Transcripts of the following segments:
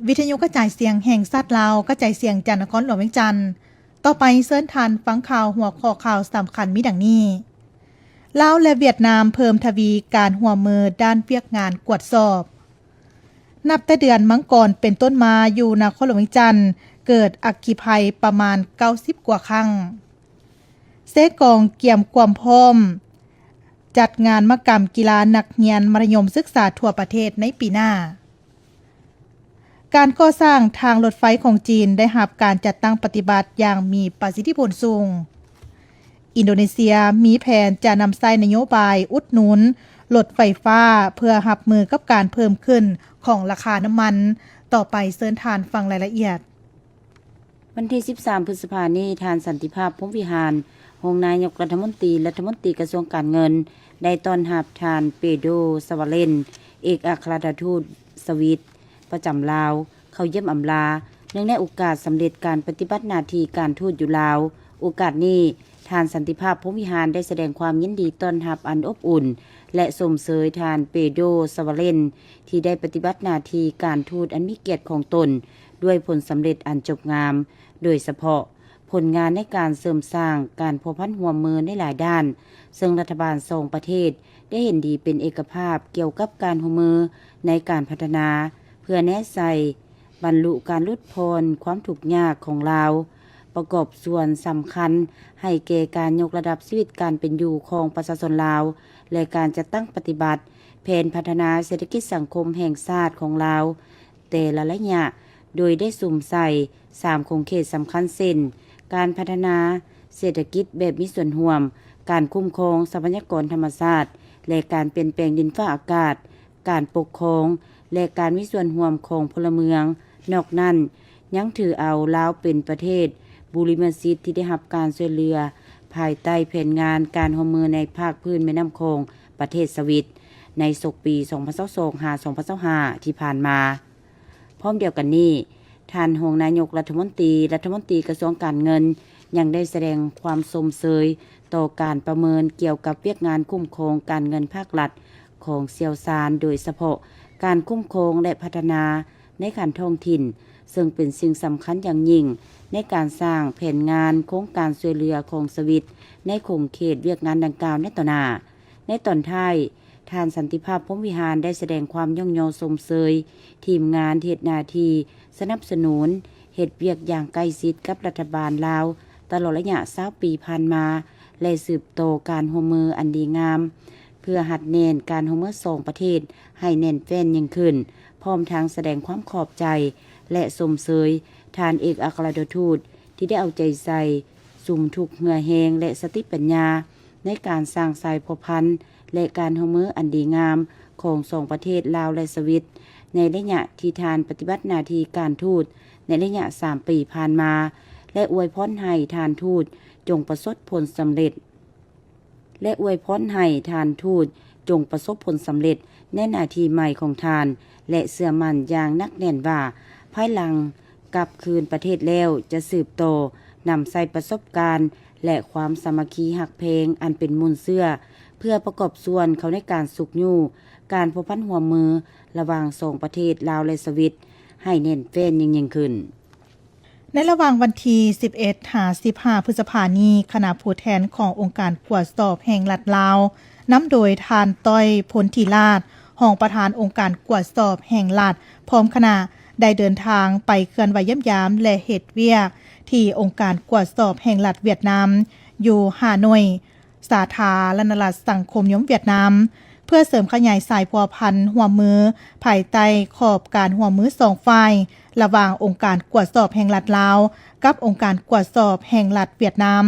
วิทยุกระจายเสียงแห่งชาติลาวกระจายเสียงจากนครหลวงเวียงจันทน์ต่อไปเชิญทานฟังข่าวหัวข้อข่าวสำคัญมีดังนี้ลาวและเวียดนามเพิ่มทวีการร่วมมือด้านเวียกงานกวดสอบนับแต่เดือนมังกรเป็นต้นมาอยู่นครหลวงเวียงจันทน์เกิดอัคคีภัยประมาณ90กว่าครั้งเสกองเกี่ยมความพร้อมจัดงานมกรรมกีฬานักเรียนมัธยมศึกษาทั่วประเทศในปีหน้าการก่อสร้างทางรถไฟของจีนได้รับการจัดตั้งปฏิบัติอย่างมีประสิทธิผลสูงอินโดนีเซียมีแผนจะนำใช้นโยบายอุดหนุนรถไฟฟ้าเพื่อรับมือกับการเพิ่มขึ้นของราคาน้ำมันต่อไปเชิญทานฟังรายละเอียดวันที่13พฤษภาคมนี้ทานสันติภาพพรหมวิหารรองนายกรัฐมนตรีกระทรวงการเงินได้ต้อนรับทานเปโดร สวาเลนเอกอัครราชทูตสวีเดนประจำลาวเข้าเยี่ยมอำลาเนื่องในโอกาสสำเร็จการปฏิบัติหน้าที่การทูตอยู่ลาวโอกาสนี้ทานสันติภาพพรหมวิหารได้แสดงความยินดีต้อนรับอันอบอุ่นและสมเสยทานเปโดร สวาเลนที่ได้ปฏิบัติหน้าที่การทูตอันมีเกียรติของตนด้วยผลสำเร็จอันจบงามโดยเฉพาะผลงานในการเสริมสร้างการพัวพันร่วมมือในหลายด้านซึ่งรัฐบาล2ประเทศได้เห็นดีเป็นเอกภาพเกี่ยวกับการร่วมมือในการพัฒนาเพื่อแนะใส่บรรลุการลดพ้นความทุกข์ยากของลาวประกอบส่วนสำคัญให้แก่การยกระดับชีวิตการเป็นอยู่ของประชาชนลาวและการจัดตั้งปฏิบัติแผนพัฒนาเศรษฐกิจสังคมแห่งชาติของลาวแต่ละระยะโดยได้สุ่มใส่3โครงเขตสำคัญเช่นการพัฒนาเศรษฐกิจแบบมีส่วนร่วมการคุ้มครองทรัพยากรธรรมชาติและการเปลี่ยนแปลงดินฟ้าอากาศการปกครองและการมีส่วนร่วมของพลเมืองนอกนั้นยังถือเอาลาวเป็นประเทศบุริมสิทธิ์ที่ได้รับการช่วยเหลือภายใต้แผนงานการร่วมมือในภาคพื้นแม่น้ำโขงประเทศสวิตในศกปี2022-2025ที่ผ่านมาพร้อมเดียวกันนี้ท่านรองนายกรัฐมนตรีกระทรวงการเงินยังได้แสดงความสมเสยต่อการประเมินเกี่ยวกับเวียกงานคุ้มครองการเงินภาครัฐของเซียวซานโดยเฉพาะการคุ้มครองและพัฒนาในการท้องถิ่นซึ่งเป็นสิ่งสำคัญอย่างยิ่งในการสร้างแผนงานโครงการช่วยเหลือของสวิตในโครงเขตเวียกงานดังกล่าวในต่อหน้าในตอนท้ายทานสันติภาพพรหมวิหารได้แสดงความย่องยอสมเสยทีมงานเฮ็ดหน้าที่สนับสนุนเฮ็ดเวียกอย่างใกล้ชิดกับรัฐบาลลาวตลอดระยะ20ปีผ่านมาและสืบโตการร่วมมืออันดีงามเพื่อหัดแน่นการร่วมมือ2ประเทศให้แน่นแฟ้นยิ่งขึ้นพร้อมทั้งแสดงความขอบใจและสมเสยทานเอกอัครราชทูตที่ได้เอาใจใส่สุ่มทุกเหงื่อแหงและสติปัญญาในการสร้างสายพัวพันและการร่วมมืออันดีงามของ2ประเทศลาวและสวิตในระยะที่ทานปฏิบัติหน้าที่การทูตในระยะ3ปีผ่านมาและอวยพรให้ทานทูตจงประสบผลสำเร็จในหน้าที่ใหม่ของทานและเชื่อมั่นอย่างนักแน่นว่าภายหลังกลับคืนประเทศแล้วจะสืบโตนำใส่ประสบการณ์และความสามัคคีหักเพลงอันเป็นมูลเชื่อเพื่อประกอบส่วนเขาในการสุกยู่การพัวพันหัวมือระหว่าง2ประเทศลาวและสวิตให้แน่นแฟ้นยิ่งขึ้นในระหว่างวันที่11-15 พฤษภาคมนี้คณะผู้แทนขององค์การตรวจสอบแห่งรัฐลาวนำโดยทานต้อยพลธีราชรองประธานองค์การตรวจสอบแห่งรัฐพร้อมคณะได้เดินทางไปเคลื่อนไหวเยี่ยมยามและเฮ็ดเวียกที่องค์การตรวจสอบแห่งรัฐเวียดนามอยู่ฮานอยสาธารณรัฐสังคมนิยมเวียดนามเพื่อเสริมขยายสายพัวพันร่วมมือภายใต้ขอบการร่วมมือ2ฝ่ายระหว่างองค์การตรวจสอบแห่งรัฐลาวกับองค์การตรวจสอบแห่งรัฐเวียดนาม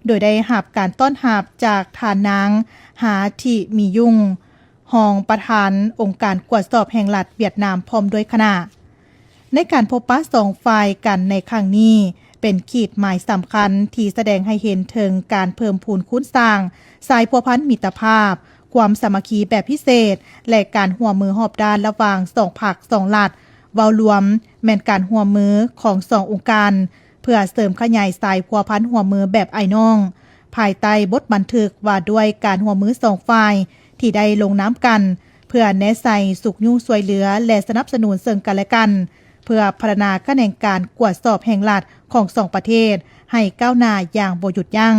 โดยได้รับการต้อนรับจากทานนางหาทิมียุ่งรองประธานองค์การตรวจสอบแห่งรัฐเวียดนามพร้อมด้วยคณะในการพบปะ2ฝ่ายกันในครั้งนี้เป็นขีดหมายสำคัญที่แสดงให้เห็นถึงการเพิ่มพูนคูณสร้างสายพัวพันมิตรภาพความสามัคคีแบบพิเศษและการร่วมมือรอบด้านระหว่าง2ภาค2รัฐเว้ารวมแม่นการร่วมมือของ2องค์การเพื่อเสริมขยายสายพัวพันร่วมมือแบบไอ้น้องภายใต้บทบันทึกว่าด้วยการร่วมมือ2ฝ่ายที่ได้ลงนามกันเพื่อแนะใส่สุขยุ่งช่วยเหลือและสนับสนุนซึ่งกันและกัน เพื่อพัฒนาคะแนนการกวดสอบแห่งรัฐของสองประเทศให้ก้าวหน้าอย่างบ่หยุดยั้ง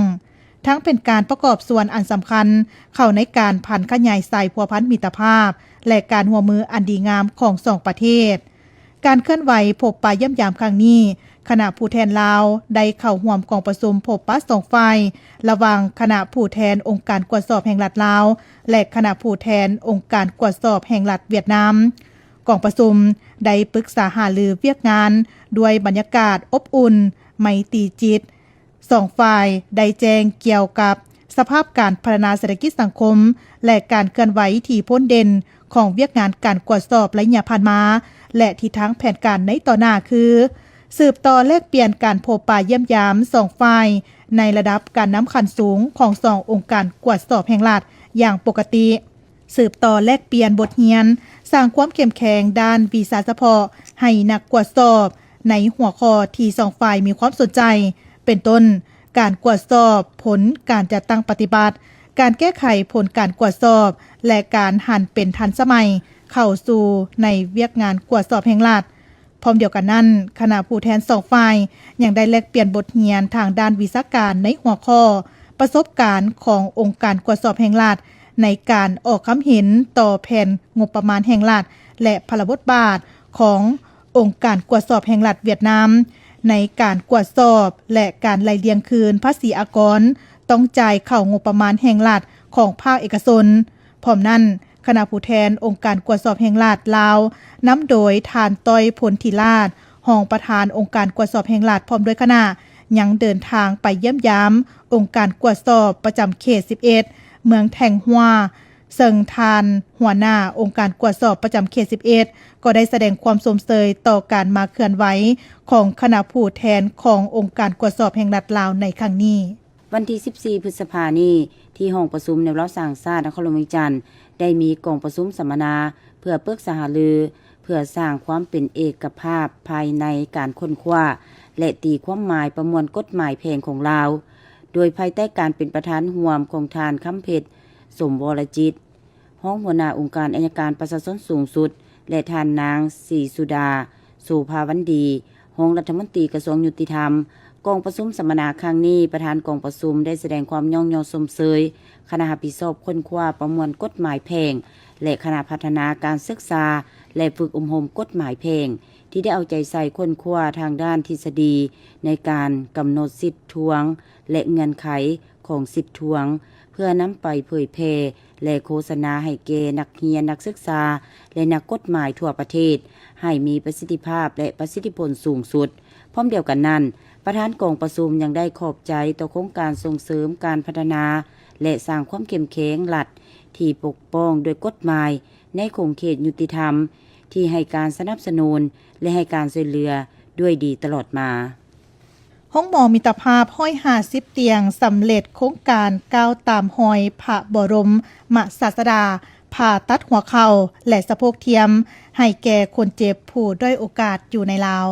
ทั้งเป็นการประกอบส่วนอันสำคัญเข้าในการพันขยายใส่พัวพันมิตรภาพและการร่วมมืออันดีงามของสองประเทศการเคลื่อนไหวพบปะเยี่ยมยามครั้งนี้คณะผู้แทนลาวได้เข้าร่วมกองประชุมพบปะสองฝ่ายระหว่างคณะผู้แทนองค์การกวดสอบแห่งรัฐลาวและคณะผู้แทนองค์การกวดสอบแห่งรัฐเวียดนามกองประชุมได้ปรึกษาหารือเวียกงานด้วยบรรยากาศอบอุ่นไมตรีจิตสองฝ่ายได้แจ้งเกี่ยวกับสภาพการพัฒนาเศรษฐกิจสังคมและการเคลื่อนไหวที่พ้นเด่นของเวียกงานการกวดสอบระยะผ่านมาและทิศทางแผนการในต่อหน้าคือสืบต่อแลกเปลี่ยนการพบปะเยี่ยมยามสองฝ่ายในระดับการนำขั้นสูงของสององค์การกวดสอบแห่งรัฐอย่างปกติสืบต่อแลกเปลี่ยนบทเรียนสร้างความเข้มแข็งด้านวีซ่าเฉพาะให้นักกวดสอบในหัวข้อที่สองฝ่ายมีความสนใจเป็นต้นการกวดสอบผลการจัดตั้งปฏิบัติการแก้ไขผลการกวดสอบและการหันเป็นทันสมัยเข้าสู่ในเวียกงานกวดสอบแห่งรัฐพร้อมเดียวกันนั้นคณะผู้แทนสองฝ่ายยังได้แลกเปลี่ยนบทเรียนทางด้านวิชาการในหัวข้อประสบการณ์ขององค์การกวดสอบแห่งรัฐในการออกความเห็นต่อแผนงบประมาณแห่งรัฐและพลบทบาทขององค์การกวดสอบแห่งรัฐเวียดนามในการกวดสอบและการไล่เลียงคืนภาษีอากรต้องจ่ายเข้างบประมาณแห่งรัฐของภาคเอกชนพร้อมนั้นคณะผู้แทนองค์การกวดสอบแห่งรัฐลาวนำโดยท่านต้อยพลธิราชรองประธานองค์การกวดสอบแห่งรัฐพร้อมด้วยคณะยังเดินทางไปเยี่ยมยามองค์การกวดสอบประจำเขต11เมืองแทงฮัวเซิงทานหัวหน้าองค์การกวดสอบประจำเขต11ก็ได้แสดงความสมเสยต่อการมาเคลื่อนไหวของคณะผู้แทนขององค์การกวดสอบแห่งรัฐลาวในครั้งนี้วันที่14พฤษภาคมนี้ที่ห้องประชุมแนวรัฐสร้างชาตินครหลวงเวียงจันทน์ได้มีกองประชุมสัมมนาเพื่อปรึกษาหารือเพื่อสร้างความเป็นเอกภาพภายในการค้นคว้าและตีความหมายประมวลกฎหมายแผนของลาวโดยภายใต้การเป็นประธานร่วมของทานคำเพชรสมวรจิตห้องหัวหน้าองค์การอัยการประชาชนสูงสุดและทานนางศรีสุดาสุภาวันดีห้องรัฐมนตรีกระทรวงยุติธรรมกองประชุมสัมมนาครั้งนี้ประธานกองประชุมได้แสดงความย่องยอสมเสยคณะรับผิดชอบค้นคว้าประมวลกฎหมายแพ่งและคณะพัฒนาการศึกษาและฝึกอบรมกฎหมายแพ่งที่ได้เอาใจใส่ค้นคว้าทางด้านทฤษฎีในการกำหนดสิทธิทวงและเงื่อนไขของสิทธิทวงเพื่อนำไปเผยแพร่และโฆษณาให้แก่นักเรียนนักศึกษาและนักกฎหมายทั่วประเทศให้มีประสิทธิภาพและประสิทธิผลสูงสุดพร้อมเดียวกันนั้นประธานกองประชุมยังได้ขอบใจต่อโครงการส่งเสริมการพัฒนาและสร้างความเข้มแข็งรัฐที่ปกป้องโดยกฎหมายในขงเขตยุติธรรมที่ให้การสนับสนุนและให้การช่วยเหลือด้วยดีตลอดมาห้องหมอมิตรภาพห้อย50เตียงสำเร็จโครงการก้าวตามหอยพระบรมศาสดาผ่าตัดหัวเข่าและสะโพกเทียมให้แก่คนเจ็บผู้ด้อยโอกาสอยู่ในลาว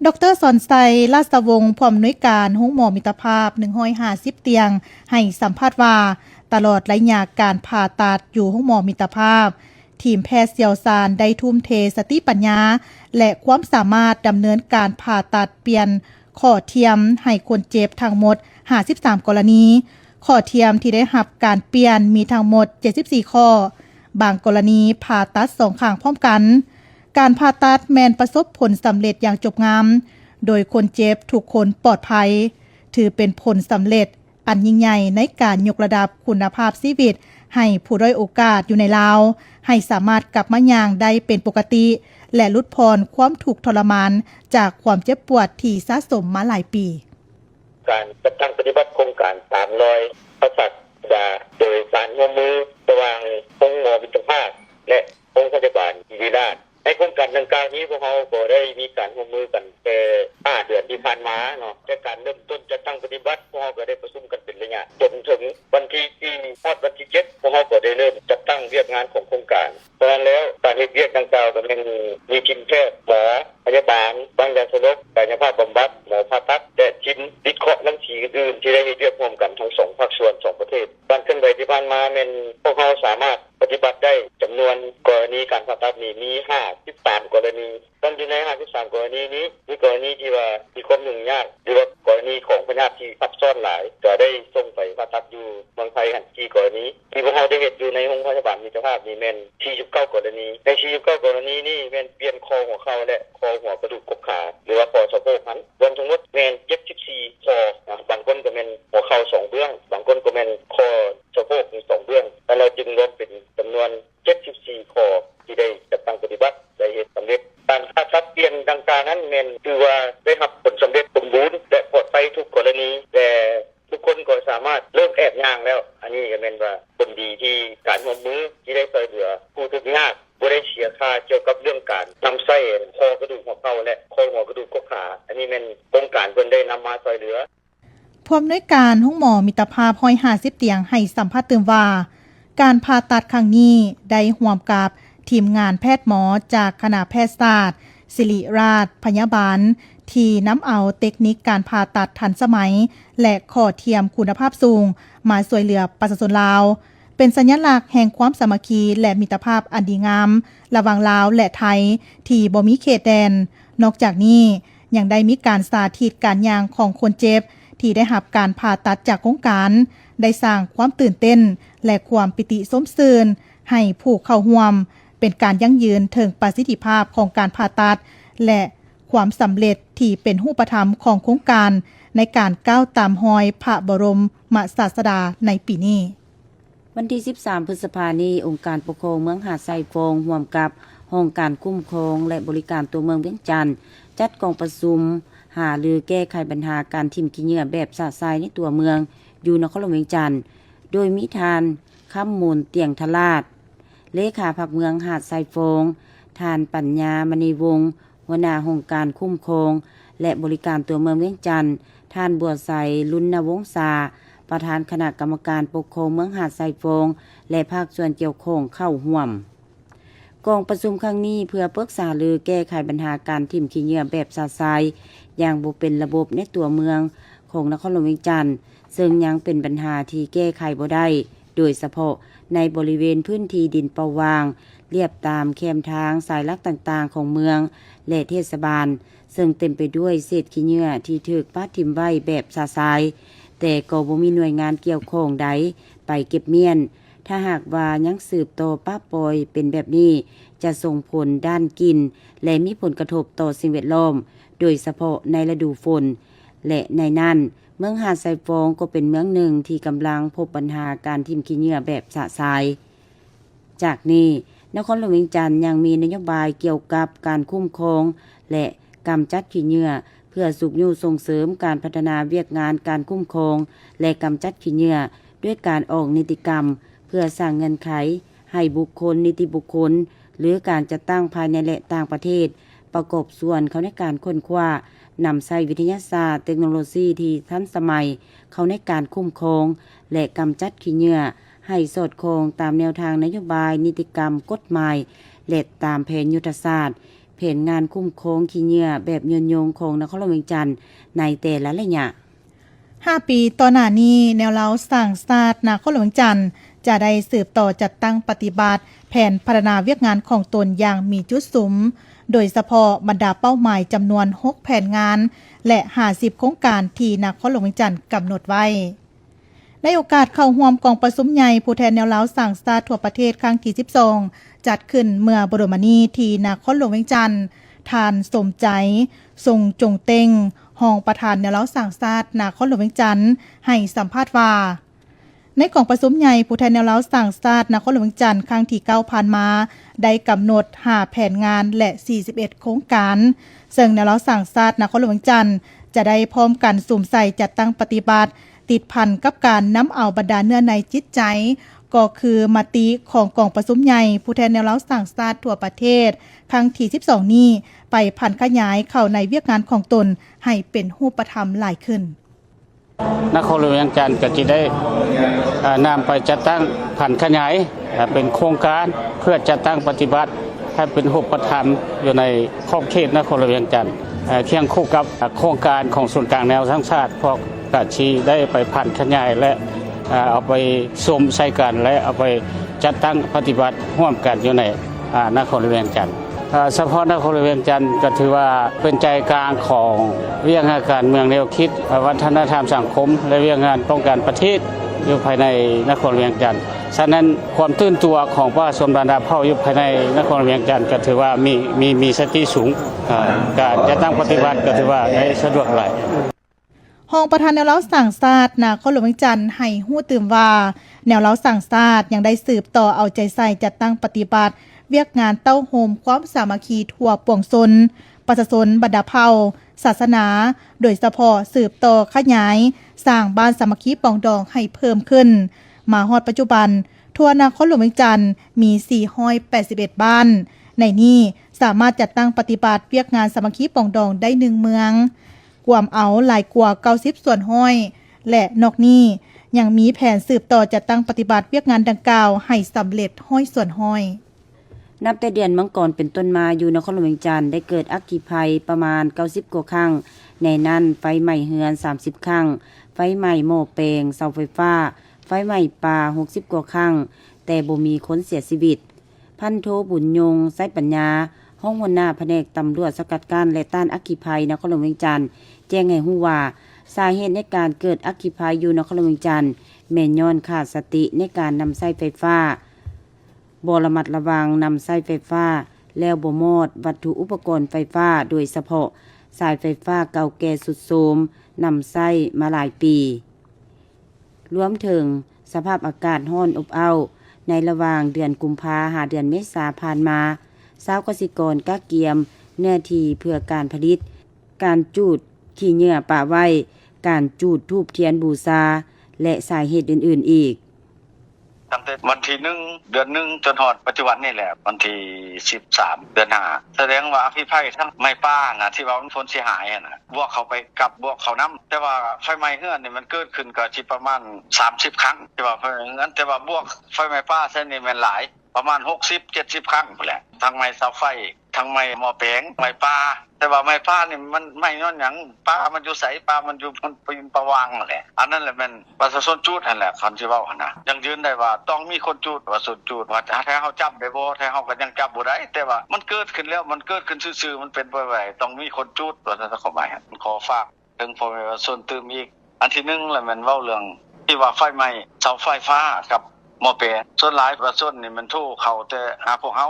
ดร.สอนไซราชวงศ์ผู้อำนวยการห้องหมอมิตรภาพ150เตียงให้สัมภาษณ์ว่าตลอดระยะการผ่าตัดอยู่ห้องหมอมิตรภาพทีมแพทย์เชี่ยวชาญได้ทุ่มเทสติปัญญาและความสามารถดำเนินการผ่าตัดเปลี่ยนข้อเทียมให้คนเจ็บทั้งหมด53กรณีข้อเทียมที่ได้รับการเปลี่ยนมีทั้งหมด74ข้อบางกรณีผ่าตัด2ข้างพร้อมกันการผ่าตัดแม้นประสบผลสำเร็จอย่างจบงามโดยคนเจ็บทุกคนปลอดภัยถือเป็นผลสำเร็จอันยิ่งใหญ่ในการยกระดับคุณภาพชีวิตให้ผู้ด้อยโอกาสอยู่ในลาวให้สามารถกลับมาย่างได้เป็นปกติและลดพรความทุกข์ทรมานจากความเจ็บปวดที่สะสมมาหลายปีการจัดตั้งปฏิบัติโครงการ300ประสักดาโดยการร่วมมือระหว่างองค์หมอมิตรภาพและองค์พยาบาลศิริราชในโครงการดังกล่าวนี้พวกเราก็ได้มีการร่วมมือกันแต่5เดือนที่ผ่านมาเนาะแต่การเริ่มต้นจัดตั้งปฏิบัติพวกเราก็ได้ประชุมกันเป็นระยะจนถึงวันที่4วันที่7พวกเราก็ได้เริ่มจัดตั้งเรียกงานของโครงการเพราะฉะนั้นแล้วการเรียกดังกล่าวก็มีทีมแพทย์หมอพยาบาลบางยาสลบกายภาพบำบัดหมอผ่าตัดและชิ้นวิเคราะห์รังสีอื่นที่ได้เรียกร่วมกันทั้ง2ภาคส่วน2ประเทศการเคลื่อนไหวที่ผ่านมาพวกเราสามารถปฏิบัติได้จำนวนกรณีการผ่าตัดนี้มี53กรณีตอนอยู่ใน53 ณีของพญาติที่ซับซ้อนหลายก็ได้ส่งไปผ่าตัดอยู่เมืองไทยหันกี่กรณีที่พวกเราได้เฮ็ดอยู่ในโรงพยาบาลมิตรภาพนี่แม่น49กรณีใน49กรณีนี่แม่นเปลี่ยนคอหัวเข่าและคอหัวกระดูกกบขาหรือว่าคอสะโพกหันรวมทั้งหมดแม่น74คอบางคนก็แม่นหัวเข่า2เบื้องบางคนก็แม่นคอสะโพกมี2เบื้องแต่เราจึงรวมเป็นจำนวน74คอที่ได้จัดตั้งปฏิบัติได้เฮ็ดสำเร็จการผ่าตัดเปลี่ยนดังกล่าวนั้นแม่นถือว่าได้รับผลสำเร็จสมบูรณ์และปลอดภัยทุกกรณีแต่ทุกคนก็สามารถเริ่มแอบย่างแล้วอันนี้ก็เป็นว่าผลดีที่การร่วมมือที่ได้ช่วยเหลือผู้ทุกข์ยากบ่ได้เสียค่าเกี่ยวกับเรื่องการนำไส้คอกระดูกหัวเข่าและคอหัวกระดูกกบขาอันนี้เป็นโครงการเพิ่นได้นำมาช่วยเหลือผู้อำนวยการห้องหมอมิตรภาพ150เตียงให้สัมภาษณ์เติมว่าการผ่าตัดครั้งนี้ได้ร่วมกับทีมงานแพทย์หมอจากคณะแพทยศาสตร์ศิริราชพยาบาลที่นำเอาเทคนิคการผ่าตัดทันสมัยและข้อเทียมคุณภาพสูงมาช่วยเหลือประชาชนลาวเป็นสัญลักษณ์แห่งความสามัคคีและมิตรภาพอันดีงามระหว่างลาวและไทยที่บ่มีเขตแดนนอกจากนี้ยังได้มีการสาธิตการย่างของคนเจ็บที่ได้รับการผ่าตัดจากโครงการได้สร้างความตื่นเต้นและความปิติสมชื่นให้ผู้เข้าร่วมเป็นการยั่งยืนถึงประสิทธิภาพของการผ่าตัดและความสำเร็จที่เป็นรูปธรรมของโครงการในการก้าวตามรอยพระบรมศาสดาในปีนี้วันที่13พฤษภาคมนี้องค์การปกครองเมืองหาดไซฟงร่วมกับห้องการคุ้มครองและบริการตัวเมืองเวียงจันทน์จัดกองประชุมหารือแก้ไขปัญหาการทิ่มขี้เหงื่อแบบสะทรายในตัวเมืองอยู่นครหลวงเวียงจันทน์โดยมีทานค้ำมูลเตียงทราชเลขาผักเมืองหาดไซฟงทานปัญญามณีวงศ์หัวหน้าองค์การคุ้มครองและบริการตัวเมืองเวียงจันทน์ท่านบัวใสลุนนวงศาประธานคณะกรรมการปกครองเมืองหาดไซฟงและภาคส่วนเกี่ยวข้องเข้าร่วมกองประชุมครั้งนี้เพื่อปรึกษาหรือแก้ไขปัญหาการทิ่มขี้เหงื่อแบบสะทรายอย่างบ่เป็นระบบในตัวเมืองของนครหลวงเวียงจันทน์ซึ่งยังเป็นปัญหาที่แก้ไขบ่ได้โดยเฉพาะในบริเวณพื้นที่ดินเปล่าวางเรียบตามแคมทางสายลักต่างๆของเมืองและเทศบาลซึ่งเต็มไปด้วยเศษขี้เหงื่อที่ถูกปาทิ่มไว้แบบสะทรายแต่ก็บ่มีหน่วยงานเกี่ยวข้องใดไปเก็บเมียนถ้าหากว่ายังสืบต่อป้าปอยเป็นแบบนี้จะส่งผลด้านกินและมีผลกระทบต่อสิ่งแวดล้อมโดยเฉพาะในฤดูฝนและในนั้นเมืองหาดไซฟงก็เป็นเมืองหนึ่งที่กำลังพบปัญหาการทิ่มขี้เหงื่อแบบสะทรายจากนี้นครหลวงเวียงจันทน์ยังมีนโยบายเกี่ยวกับการคุ้มครองและกำจัดขี้เหงื่อเพื่อสูบยุส่งเสริมการพัฒนาเวียกงานการคุ้มครองและกำจัดขี้เหงื่อด้วยการออกนิติกรรมเพื่อสร้างเงื่อนไขให้บุคคลนิติบุคคลหรือการจัดตั้งภายในและต่างประเทศประกอบส่วนเขาในการค้นคว้านำใช้วิทยาศาสตร์เทคโนโลยีที่ทันสมัยเขาในการคุ้มครองและกำจัดขี้เหงื่อให้สอดคล้องตามแนวทางนโยบายนิติกรรมกฎหมายและตามแผนยุทธศาสตร์แผนงานคุ้มครองขี้เหงื่อแบบยืนยงของนครหลวงเวียงจันทน์ในแต่ละระยะ5 ปีต่อหน้านี้แนวเล้าสร้างศาสตร์นครหลวงเวียงจันทน์จะได้สืบต่อจัดตั้งปฏิบัติแผนพัฒนาเวียกงานของตนอย่างมีจุดสุมโดยเฉพาะบรรดาเป้าหมายจำนวน6แผนงานและ50โครงการที่นครหลวงเวียงจันทน์กำหนดไว้ในโอกาสเข้าร่วมกองประชุมใหญ่ผู้แทนแนวเล้าสร้างศาสตร์ทั่วประเทศครั้งที่12จัดขึ้นเมื่อบรมนีที่นครหลวงเวียงจันทน์ท่านสมใจทรงจงเต็งรองประธานแนวเล้าสร้างศาสตร์นครหลวงเวียงจันทน์ให้สัมภาษณ์ว่าในกองประชุมใหญ่ผู้แทนแนวเล้าสร้างศาสตร์นครหลวงเวียงจันทน์ครั้งที่9ผ่านมาได้กำหนด5แผนงานและ41โครงการซึ่งแนวเล้าสร้างศาสตร์นครหลวงเวียงจันทน์จะได้พร้อมกันสุ่มใส่จัดตั้งปฏิบัติติดพันกับการนำเอาบรรดาเนื้อในจิตใจก็คือมติของกองประชุมใหญ่ผู้แทนแนวเล้าสร้างศาสตร์ทั่วประเทศครั้งที่12นี้ไปพันขยายเข้าในเวียกงานของตนให้เป็นรูปธรรมหลายขึ้นนครหลวงเวียงจันทน์ก็จะได้นำไปจัดตั้งผันขยายเป็นโครงการเพื่อจัดตั้งปฏิบัติให้เป็นรูปธรรมอยู่ในขอบเขตนครหลวงเวียงจันทน์เคียงคู่กับโครงการของศูนย์กลางแนวทั้งชาติพวกกะชีได้ไปผันขยายและเอาไปสมใส่กันและเอาไปจัดตั้งปฏิบัติร่วมกันอยู่ในนครหลวงเวียงจันทน์ เฉพาะนครหลวงเวียงจันทร์ก็ถือว่าเป็นใจกลางของเรื่องการเมืองแนวคิดวัฒนธรรมสังคมและเรื่องงานป้องกันประเทศอยู่ภายในนครหลวงเวียงจันทร์ฉะนั้นความตื่นตัวของประชาชนบรรดาเผ่าอยู่ภายในนครหลวงเวียงจันทร์ก็ถือว่ามีสติสูงการจะตั้งปฏิบัติก็ถือว่าได้สะดวกหลายห้องประธานแนวเล้าสั่งศาสตร์นครหลวงเวียงจันทร์ให้ฮู้ตื่มว่าแนวเล้าสั่งศาสตร์ยังได้สืบต่อเอาใจใส่จัดตั้งปฏิบัติเวียกงานเต้าโฮมความสามัคคีทั่วปวงชนประชาชนบรรดาเผ่าศาสนาโดยเฉพาะสืบต่อขยายสร้างบ้านสามัคคีปองดองให้เพิ่มขึ้นมาฮอดปัจจุบันทั่วนครหลวงเวียงจันทร์มี481บ้านในนี้สามารถจัดตั้งปฏิบัติเวียกงานสามัคคีปองดองได้1เมืองกวมเอาหลายกว่า90ส่วนห้อยและนอกนี้ยังมีแผนสืบต่อจัดตั้งปฏิบัติเวียกงานดังกล่าวให้สำเร็จห้อยส่วนห้อยนับแต่เดือนมังกรเป็นต้นมาอยู่นครหลวงเวียงจันทร์ได้เกิดอัคคีภัยประมาณ90กว่าครั้งในนั้นไฟไหม้เฮือน30ครั้งไฟไหม้หม้อแปลงเสาไฟฟ้าไฟไหม้ป่า60กว่าครั้งแต่บ่มีคนเสียชีวิตพันโทบุญยงไส้ปัญญาห้องหัวหน้าแผนกตำรวจสกัดกั้นและต้านอัคคีภัยนครหลวงเวียงจันทร์แจ้งให้ฮู้ว่าสาเหตุในการเกิดอัคคีภัยอยู่นครหลวงเวียงจันทร์แม่นย้อนขาดสติในการนำใช้ไฟฟ้าบ่ระมัดระวังนำใช้ไฟฟ้าแล้วบ่มอดวัตถุอุปกรณ์ไฟฟ้าโดยเฉพาะสายไฟฟ้าเก่าแก่สุดโทรมนำใช้มาหลายปีรวมถึงสภาพอากาศร้อนอบอ้าวในระหว่างเดือนกุมภาพันธ์หาเดือนเมษายนผ่านมาชาวเกษตรกรกะเกียมเนื้อที่เพื่อการผลิตการจูดขี้เหงื่อป่าไว้การจูดธูปเทียนบูชาและสาเหตุอื่นๆอีกตั้งแต่วันที่1เดือน1จนฮอดปัจจุบันนี่แหละวันที่13เดือน5แสดงว่าอภิภัยทั้งไม้ป่าน่ะที่ว่ามันผลเสียหายน่ะบวกเข้าไปกับบวกเข้านํแต่ว่าไฟไหม้เฮือนนี่มันเกิดขึ้นก็สิประมาณ30ครั้งที่ว่างั้นแต่ว่าบวกไฟไหม้ป่าเส้นนี่มันหลายประมาณ60-70ครั้งพุ่นแหละทั้งไม้เสาไฟทั้งไม้หม้อแปลงไม้ป่าแต่ว่าไม้ป่านี่มันไม่ย้อนหยังป่ามันอยู่ไสป่ามันอยู่มันไปประวางนั่นแหละอันนั้นแหละมันประชาชนจูดนั่นแหละคันสิเว้าหั่นน่ะยังยืนได้ว่าต้องมีคนจูดว่าสุดจูดว่าถ้าเฮาจับได้บ่ถ้าเฮาก็ยังจับบ่ได้แต่ว่ามันเกิดขึ้นแล้วมันเกิดขึ้นซื่อๆมันเป็นบ่ได้ต้องมีคนจูดว่าซั่นเข้ามาขอฝากถึงพ่อแม่ประชาชนตื่มอีกอันที่1แล้วมันเว้าเรื่องที่ว่าไฟไหม้เสาไฟฟ้ากับหม้อแปลงส่วนหลายประชาชนนี่มันโทรเข้าแต่หาพวกเฮา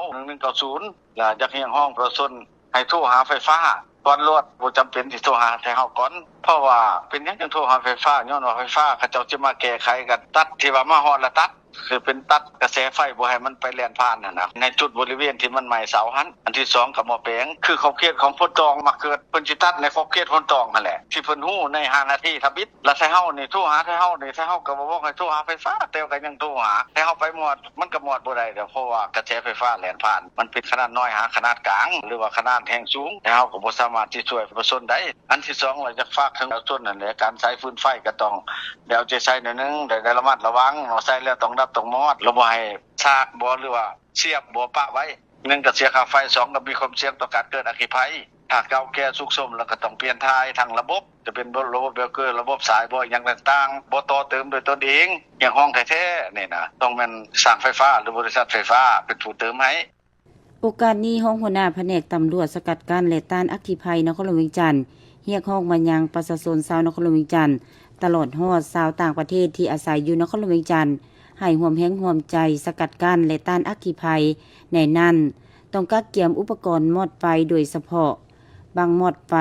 1190แล้วอยากเรียกร้องประชาชนให้โทรหาไฟฟ้าก่อนรถบ่จำเป็นที่โทรหาแต่เฮาก่อนเพราะว่าเป็นหยังจังโทรหาไฟฟ้าย้อนว่าไฟฟ้าเขาเจ้าสิมาแก้ไขกันตัดที่ว่ามาฮอดแล้วตัดคือเป็นตัดกระแสไฟบ่ให้มันไปแล่นผ่านนั่นน่ะในจุดบริเวณที่มันไหม้เสาหันอันที่2กับหม้อแปลงคือขอบเขตของพลตองมาเกิดเพิ่นสิตัดในขอบเขตพลตองนั่นแหละที่เพิ่นฮู้ใน5นาทีทบิดแล้วถ้าเฮานี่โทรหาถ้าเฮาก็บ่บอกให้โทรหาไฟฟ้าแต่ก็ยังโทรหาถ้าเฮาไปหมดมันก็หมดบ่ได้เด้อเพราะว่ากระแสไฟฟ้าแล่นผ่านมันเป็นขนาดน้อยหาขนาดกลางหรือว่าขนาดแห่งสูงแต่เฮาก็บ่สามารถที่ช่วยประชาชนได้อันที่2ว่าจะฝากถึงประชาชนนั่นแหละการใช้ฟืนไฟก็ต้องได้เอาใจใส่หน่อยนึงได้ระมัดระวังใช้แล้วต้องรับต้องมอดบ่ให้ซากบ่หรือว่าเสียบบ่ปะไว้1ก็เสียค่าไฟ2ก็มีความเสี่ยงต่อการเกิดอัคคีภัยถ้าเก่าแก่สุกสมแล้วก็ต้องเปลี่ยนทายทั้งระบบจะเป็นระบบเบลเกอร์ระบบสายบ่อย่างต่างๆบ่ต่อเติมโดยตนเองอย่างห้องแท้ๆนี่นะต้องแม่นสร้างไฟฟ้าหรือบริษัทไฟฟ้าเป็นผู้เติมให้โอกาสนี้ห้องหัวหน้าแผนกตำรวจสกัดกั้นและต้านอัคคีภัยนครหลวงเวียงจันทร์เรียกร้องมายังประชาชนชาวนครหลวงเวียงจันทร์ตลอดฮอดชาวต่างประเทศที่อาศัยอยู่นครหลวงเวียงจันทร์ให้ร่วมแรงร่วมใจสกัดกั้นและต้านอัคคีภัยในนั้นต้องกักเก็บอุปกรณ์มอดไฟโดยเฉพาะบางมอดไฟ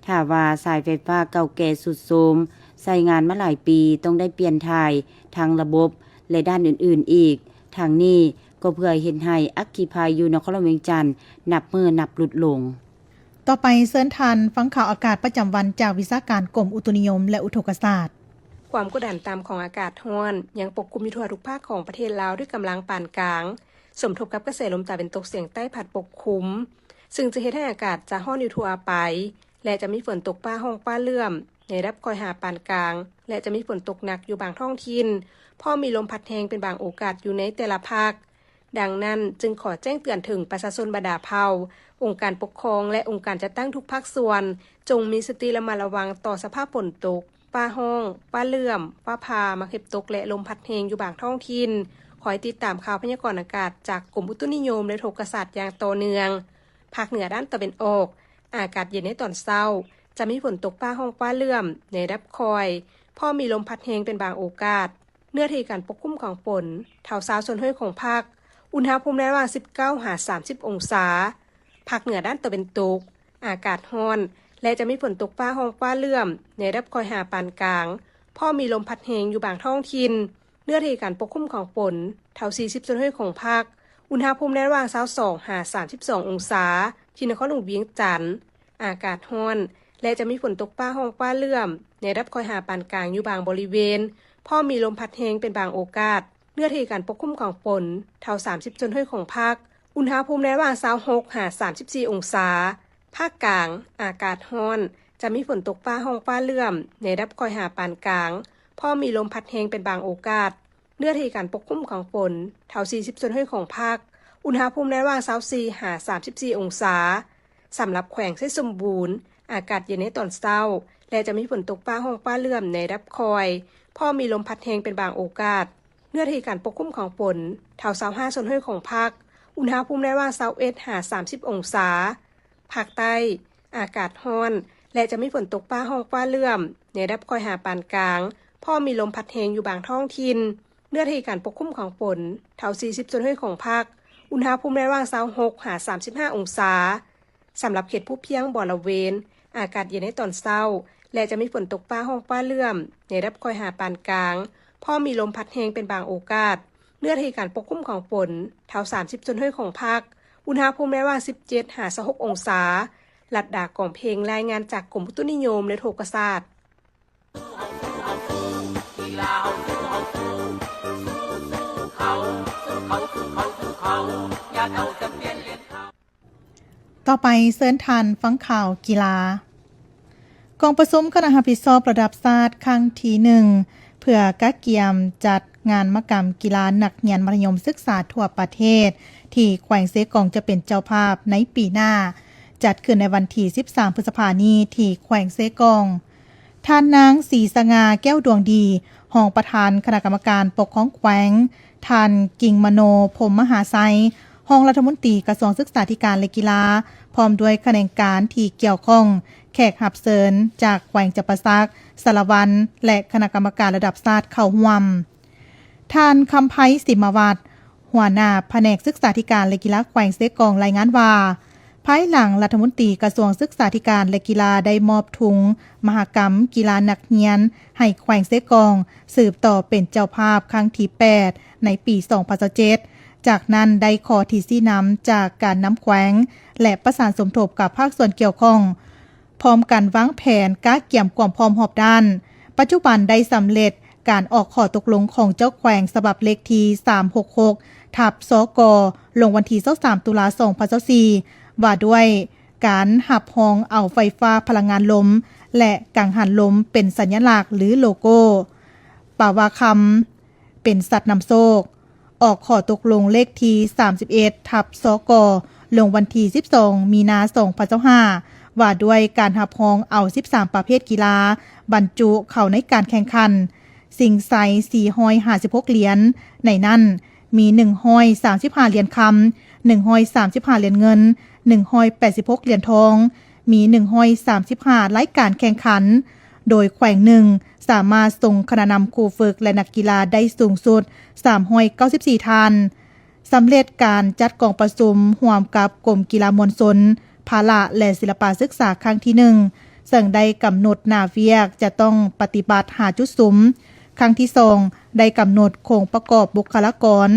ถ้าว่าสายไฟฟ้าเก่าแก่สุดโทรมใช้งานมาหลายปีต้องได้เปลี่ยนถ่ายทางระบบและด้านอื่นๆอีกทางนี้ก็เพื่อเห็นให้อัคคีภัยอยู่นครหลวงเวียงจันทร์นับมือนับหลุดลงต่อไปเชิญทันฟังข่าวอากาศประจำวันจากวิชาการกรมอุตุนิยมและอุทกศาสตร์ความกดดันต่ำของอากาศร้อนยังปกคลุมอยู่ทั่วทุกภาคของประเทศลาวด้วยกำลังปานกลางสมทบกับกระแสลมตะวันตกเฉียงใต้พัดปกคลุมซึ่งจะเฮ็ดให้อากาศจะร้อนอยู่ทั่วไปและจะมีฝนตกฟ้าร้องฟ้าเลื่อมในระดับคอยหาปานกลางและจะมีฝนตกหนักอยู่บางท้องถิ่นพอมีลมพัดแรงเป็นบางโอกาสอยู่ในแต่ละภาคดังนั้นจึงขอแจ้งเตือนถึงประชาชนบรรดาเผ่าองค์การปกครองและองค์การจัดตั้งทุกภาคส่วนจงมีสติระมัดระวังต่อสภาพฝนตกฟ้าร้องฟ้าเลื่อมฟ้าผ่ามาเข็บตกและลมพัดแรงอยู่บางท้องถิ่นคอยติดตามข่าวพยากรณ์อากาศจากกรมอุตุนิยมและโทรทัศน์อย่างต่อเนื่อง ภาคเหนือด้านตะวันออกอากาศเย็นในตอนเช้าจะมีฝนตกฟ้าห้องฟ้าเลื่อมในระดับคอยพอมีลมพัดแรงเป็นบางโอกาสเนื้อที่การปกคลุมของฝนแถวซ้ายส่วนห้วยของภาคอุณหภูมิระหว่าง19 หา 30 องศาภาคเหนือด้านตะวันตกอากาศร้อนและจะมีฝนตกฟ้าห้องฟ้าเลื่อมในระดับคอยหาปานกลางพอมีลมพัดแรงอยู่บางท้องถิ่นเนื้อที่การปกคลุมของฝนแถว40ส่วนห้วยของภาคอุณหภูมิระหว่าง22 หา 32 องศาที่นครหลวงเวียงจันทร์อากาศร้อนและจะมีฝนตกฟ้าห้องฟ้าเลื่อมในระดับคอยหาปานกลางอยู่บางบริเวณพอมีลมพัดแรงเป็นบางโอกาสเนื้อที่การปกคลุมของฝนแถว30ส่วนห้วยของภาคอุณหภูมิระหว่าง26 หา 34 องศาภาคกลางอากาศร้อนจะมีฝนตกฟ้าห้องฟ้าเลื่อมในระดับคอยหาปานกลางพอมีลมพัดแรงเป็นบางโอกาสเนื้อที่การปกคลุมของฝนแถว40ส่วนห้วยของภาคอุณหภูมิระหว่าง24 หา 34 องศาสำหรับแขวงไชยสมบูรณ์อากาศเย็นในตอนเช้าและจะมีฝนตกฟ้าห้องฟ้าเลื่อมในระดับคอยพอมีลมพัดแรงเป็นบางโอกาสเนื้อที่การปกคลุมของฝนแถว25ส่วนห้วยของภาคอุณหภูมิระหว่าง21 หา 30 องศาภาคใต้อากาศร้อนและจะมีฝนตกฟ้าห้องฟ้าเลื่อมในระดับคอยหาปานกลางพอมีลมพัดแรงอยู่บางท้องถิ่นเนื้อที่การปกคลุมของฝนแถว40ส่วนห้วยของภาคอุณหภูมิระหว่าง26 หา 35 องศาสำหรับเขตผู้เพียงบริเวณอากาศเย็นในตอนเช้าและจะมีฝนตกฟ้าห้องฟ้าเลื่อมในระดับคอยหาปานกลางพอมีลมพัดแรงเป็นบางโอกาสเนื้อที่การปกคลุมของฝนแถว30ส่วนห้วยของภาคอุณหภูมิระหว่าง17 หา 26 องศาลัดดากล่องเพลงรายงานจากกรมอุตุนิยมและโทรศาสตร์ต่อไปเซิ้นทันฟังข่าวกีฬากองประชุมคณะรับผิดชอบระดับชาติครั้งที่1เพื่อกะเกียมจัดงานมกรรมกีฬานักเรียนมัธยมศึกษาทั่วประเทศที่แขวงเซกองจะเป็นเจ้าภาพในปีหน้าจัดขึ้นในวันที่13 พฤษภาคมนี้ที่แขวงเซกองท่านนางศรีสง่าแก้วดวงดีรองประธานคณะกรรมการปกครองแขวงท่านกิ่งมโนพรหมมหาไสยรองรัฐมนตรีกระทรวงศึกษาธิการและกีฬาพร้อมด้วยคณะการที่เกี่ยวข้องแขกรับเชิญจากแขวงจับปะซักสารวันและคณะกรรมการระดับชาติเข้าร่วมท่านคำไพสิมวัฒน์หัวหน้าแผนกศึกษาธิการและกีฬาแขวงเซกองรายงานว่าภายหลังรัฐมนตรีกระทรวงศึกษาธิการและกีฬาได้มอบถุงมหกรรมกีฬานักเรียนให้แขวงเซกองสืบต่อเป็นเจ้าภาพครั้งที่8ในปี2007จากนั้นได้ขอที่ซี่นำจากการนำแขวงและประสานสมทบกับภาคส่วนเกี่ยวข้องพร้อมกันวางแผนการเกี่ยมความพร้อมรอบด้านปัจจุบันได้สำเร็จการออกข้อตกลงของเจ้าแขวงฉบับเลขที่366/สกลงวันที่23 ตุลาคม 2024ว่าด้วยการหับรองเอาไฟฟ้าพลังงานลมและกังหันลมเป็นสัญลักษณ์หรือโลโก้ป่าวาคำเป็นสัตว์นำโชคออกข้อตกลงเลขที่31/สกลงวันที่12 มีนาคม 2025ว่าด้วยการหับรองเอา13ประเภทกีฬาบรรจุเข้าในการแข่งขันสิ่งใส456เหรียญในนั้นมี135เหรียญคำ135เหรียญเงิน186เหรียญทองมี135รายการแข่งขันโดยแขวงหนึ่งสามารถส่งคณะนำครูฝึกและนักกีฬาได้สูงสุด394ท่านสำเร็จการจัดกองประชุมร่วมกับกรมกีฬามวลชนพละและศิลปศึกษาครั้งที่1ซึ่งได้กำหนดหน้าเวียกจะต้องปฏิบัติหาจุดสุมครั้งที่2ได้กำหนดโครงประกอบบุคลากร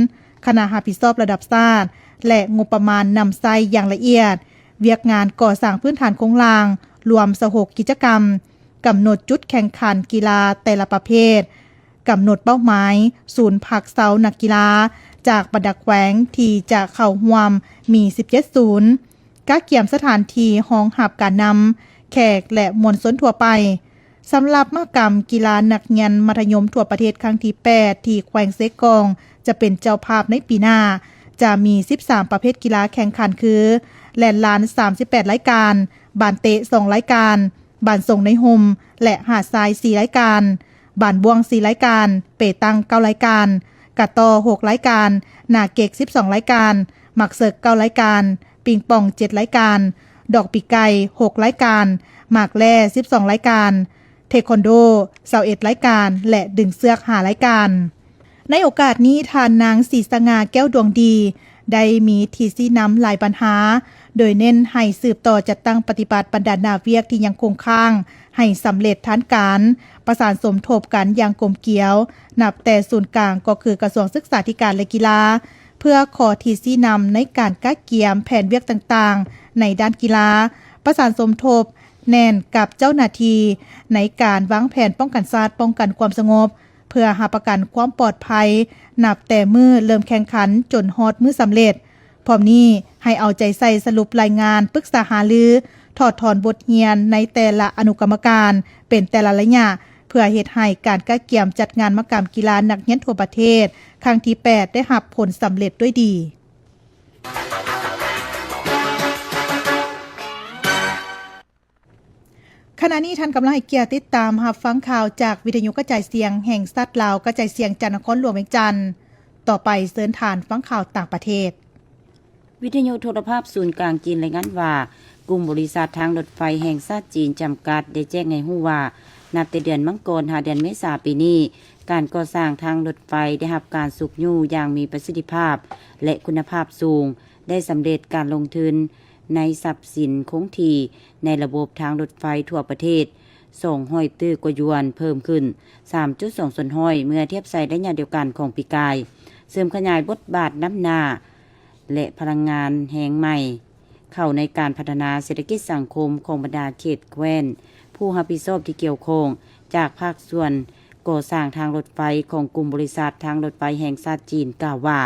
คณะรับผิดชอบระดับชาติและงบประมาณนำใช้อย่างละเอียดเวียกงานก่อสร้างพื้นฐานโครงล่างรวม16กิจกรรมกำหนดจุดแข่งขันกีฬาแต่ละประเภทกำหนดเป้าหมายศูนย์พักเซานักกีฬาจากบรรดาแขวงที่จะเข้าร่วมมี17ศูนย์กะเกี่ยมสถานที่รองรับการนำแขกและมวลชนทั่วไปสำหรับมหกรรมกีฬานักเรียนมัธยมทั่วประเทศครั้งที่8ที่แขวงเซกองจะเป็นเจ้าภาพในปีหน้าจะมี13ประเภทกีฬาแข่งขันคือแล่นลาน38รายการบานเตะ2รายการบานส่งในโฮมและหาดทราย4รายการบานบวง4รายการเปตัง9รายการกะตอ6รายการหนาเกก12รายการหมักเสิร์ก9รายการ ปิงปอง7รายการดอกปีไก่6รายการหมากแล่12รายการเทควันโด21รายการและดึงเสือก5รายการในโอกาสนี้ทานนางศรีสง่าแก้วดวงดีได้มีทีซี่นำหลายปัญหาโดยเน้นให้สืบต่อจัดตั้งปฏิบัติบรรดานาเวียกที่ยังคงค้างให้สำเร็จทันการประสานสมทบกันอย่างกลมเกลียวนับแต่ศูนย์กลางก็คือกระทรวงศึกษาธิการและกีฬาเพื่อขอทีซี่นำในการกักเกียมแผนเวียกต่างๆในด้านกีฬาประสานสมทบแน่นกับเจ้าหน้าที่ในการวางแผนป้องกันชาติป้องกันความสงบเพื่อหาประกันความปลอดภัยนับแต่มือเริ่มแข่งขันจนฮอดมือสำเร็จพร้อมนี้ให้เอาใจใส่สรุปรายงานปรึกษาหารือถอดถอนบทเรียนในแต่ละอนุกรรมการเป็นแต่ละระยะเพื่อเฮ็ดให้การกักเกียมจัดงานมกรรมกีฬานักเรียนทั่วประเทศครั้งที่8ได้รับผลสำเร็จด้วยดีขณะนี้ท่านกำลังให้เกียรติติดตามรับฟังข่าวจากวิทยุกระจายเสียงแห่งชาติลาวกระจายเสียงจากนครหลวงเวียงจันทน์ต่อไปเชิญทานฟังข่าวต่างประเทศวิทยุโทรภาพศูนย์กลางจีนรายงานว่ากลุ่มบริษัททางรถไฟแห่งชาติจีนจำกัดได้แจ้งให้ฮู้ว่านับแต่เดือนมังกรหาเดือนเมษายนปีนี้การก่อสร้างทางรถไฟได้รับการสุกยู่อย่างมีประสิทธิภาพและคุณภาพสูงได้สำเร็จการลงทุนในทรัพย์สินคงที่ในระบบทางรถไฟทั่วประเทศ200ตื้อกว่าหยวนเพิ่มขึ้น 3.2 ส่วนห้อยเมื่อเทียบใส่ระยะเดียวกันของปีกายเสริมขยายบทบาทน้ำหน้าและพลังงานแห่งใหม่เข้าในการพัฒนาเศรษฐกิจสังคมของบรรดาเขตแคว้นผู้รับผิดชอบที่เกี่ยวข้องจากภาคส่วนก่อสร้างทางรถไฟของกลุ่มบริษัททางรถไฟแห่งชาติจีนกล่าวว่า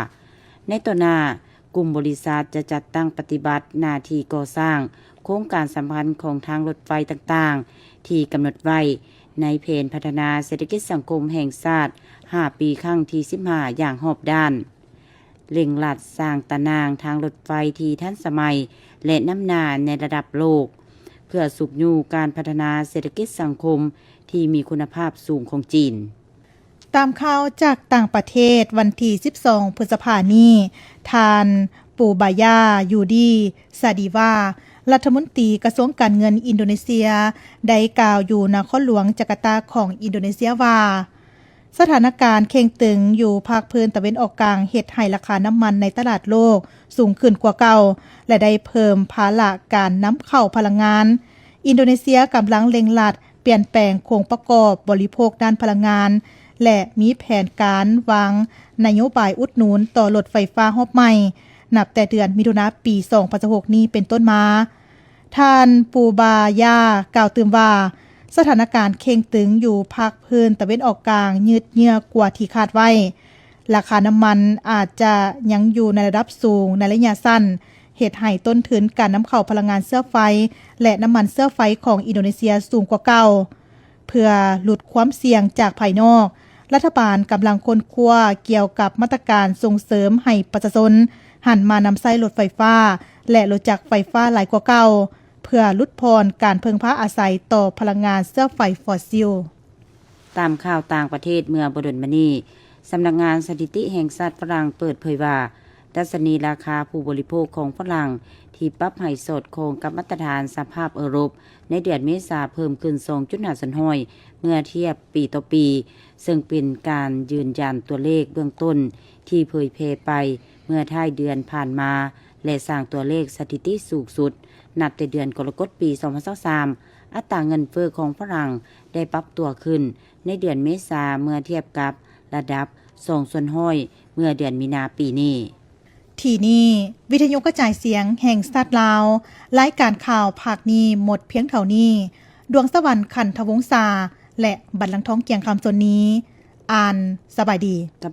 ในต่อหน้ากลุ่มบริษัทจะจัดตั้งปฏิบัติหน้าที่ก่อสร้างโครงการสำคัญของทางรถไฟต่างๆที่กำหนดไว้ในแผนพัฒนาเศรษฐกิจสังคมแห่งชาติ5 ปีครั้งที่15อย่างรอบด้านเร่งรัดสร้างตารางทางรถไฟที่ทันสมัยและน้ำหน้าในระดับโลกเพื่อสุกยู่การพัฒนาเศรษฐกิจสังคมที่มีคุณภาพสูงของจีนตามข่าวจากต่างประเทศวันที่12พฤษภาคมนี้ทานปูบายายูดีซาดีวารัฐมนตรีกระทรวงการเงินอินโดนีเซียได้กล่าวอยู่นครหลวงจาการ์ตาของอินโดนีเซียว่าสถานการณ์เข่งตึงอยู่ภาคพื้นตะวันออกกลางเฮ็ดให้ราคาน้ำมันในตลาดโลกสูงขึ้นกว่าเก่าและได้เพิ่มภาระการนำเข้าพลังงานอินโดนีเซียกำลังเร่งรัดเปลี่ยนแปลงโครงประกอบบริโภคด้านพลังงานและมีแผนการวางนโยบายอุดหนุนต่อรถไฟฟ้ารอบใหม่นับแต่เดือนมิถุนายนปี2026นี้เป็นต้นมาท่านปูบายากล่าวเติมว่าสถานการณ์เข่งตึงอยู่ภาคพื้นตะวันออกกลางยืดเยื้อกว่าที่คาดไว้ราคาน้ำมันอาจจะยังอยู่ในระดับสูงในระยะสั้นเหตุให้ต้นทุนการนำเข้าพลังงานเสื้อไฟและน้ำมันเสื้อไฟของอินโดนีเซียสูงกว่าเก่าเพื่อลดความเสี่ยงจากภายนอกรัฐบาลกำลังค้นคว้าเกี่ยวกับมาตรการส่งเสริมให้ประชาชนหันมานำใช้รถไฟฟ้าและรถจักรไฟฟ้าหลายกว่าเก่าเพื่อลดพรการพึ่งพาอาศัยต่อพลังงานเสื้อไฟฟอสซิลตามข่าวต่างประเทศเมื่อบดลมานี้สำนักงานสถิติแห่งชาติฝรั่งเปิดเผยว่าดัชนีราคาผู้บริโภคของฝรั่งที่ปรับให้สอดคล้องกับมาตรฐานสภาพยุโรปในเดือนเมษายนเพิ่มขึ้น 2.5 ส่วนห้อยเมื่อเทียบปีต่อปีซึ่งเป็นการยืนยันตัวเลขเบื้องต้นที่เผยแพร่ไปเมื่อท้ายเดือนผ่านมาและสร้างตัวเลขสถิติสูงสุดนับแต่เดือนกรกฎาคมปี 2023อัตราเงินเฟ้อของฝรั่งได้ปรับตัวขึ้นในเดือนเมษายนเมื่อเทียบกับระดับ2 ส่วนห้อยเมื่อเดือนมีนาปีนี้ที่นี่วิทยุกระจายเสียงแห่งชาติลาวรายการข่าวภาคนี้หมดเพียงเท่านี้ดวงสวรรค์ขันธวงศาและบัดลังท้องเกียงคำส่วนนี้อ่านสบายดี แต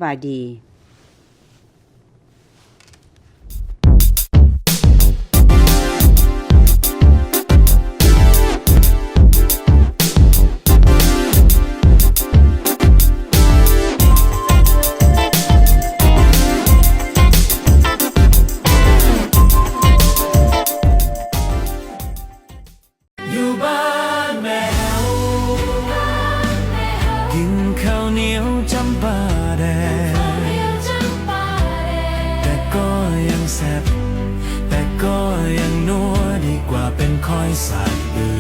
่ก็ ายสายเดือ